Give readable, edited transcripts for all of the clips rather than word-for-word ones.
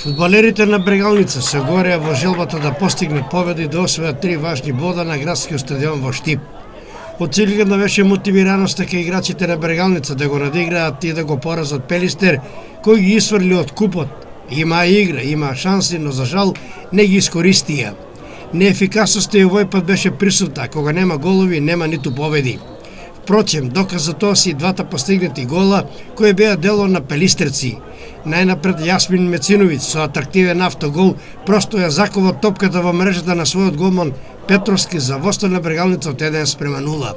Фудбалерите на Брегалница се гореа во желбата да постигнат победа и да освојат 3 важни бода на градскиот стадион во Штип. Оцилигана беше мотивираноста кај играчите на Брегалница да го надиграат и да го поразат Пелистер, кој ги исфрли од купот. Има игра, има шанси, но за жал не ги искористија. Неефикасноста и овој пат беше присутна, кога нема голови, нема ниту победи. Впрочем, доказ за тоа се и двата постигнати гола, кои беа дело на пелистерци. Најнапред Јасмин Мециновиќ со атрактивен автогол просто ја закова топката во мрежата на својот голман Петровски за водство на Брегалница од 1:0.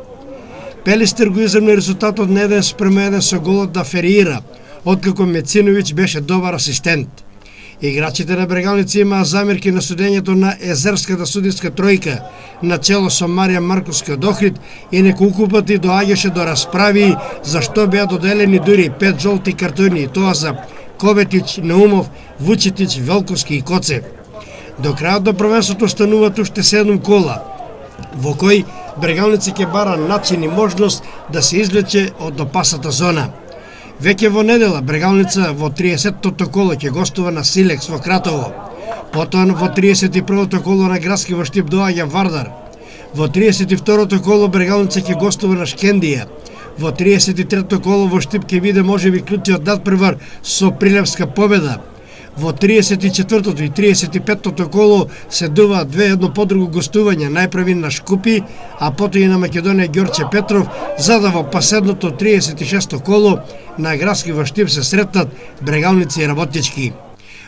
Пелистер го иземна резултатот на 1:1 со голот на Фериира, откако Мециновиќ беше добар асистент. Играчите на Брегалница имаа замерки на судењето на езерската судиска тројка, на чело со Марија Марковски од Охрид, и неколку пати доаѓаше до расправи зашто беа доделени дури 5 жолти картони, и тоа за Коветич, Наумов, Вучетич, Велковски и Коцев. До крајот на првенството остануваат уште 7 кола, во кој Брегалница ќе бара начин и можност да се извлече од опасната зона. Веќе во недела Брегалница во 30-тото коло ќе гостува на Силекс во Кратово. Потоа во 31-то коло на Градски во Штип доаѓа Вардар. Во 32-то коло Брегалница ќе гостува на Шкендија. Во 33-то коло во Штип ќе биде можеби клучиот надпревар со Прилепска победа. Во 34-тото и 35-тото коло се дуваат две едно по друго гостување, најпрви на Шкупи, а потоа и на Македонија Ѓорче Петров, за да во последното 36-то коло на Градски во Штип се сретнат Брегалница и Работнички.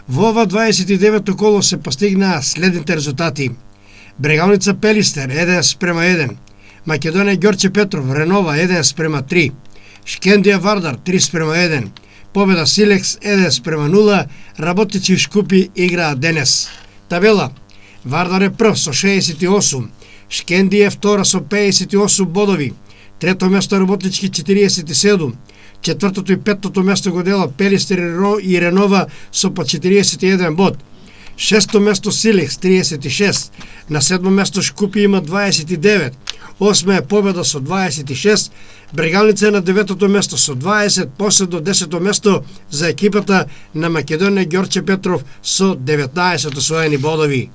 Во ова 29-то коло се постигнаа следните резултати: Брегалница Пелистер 1:1, Македонија Ѓорче Петров Ренова 1:3, Шкендија Вардар 3:1, победа Силекс 1:0, Работнички и Шкупи играат денес. Табела: Вардар е прв со 68, Шкендија е втора со 58 бодови, трето место Работнички 47, четвртото и петтото место го делат Пелистер и Ренова со по 41 бод. Шесто место Силекс 36, на седмо место Шкупи има 29, осма е победа со 26, Брегалница е на деветото место со 20, последно 10-то место за екипата на Македонија Ѓорче Петров со 19 освоени бодови.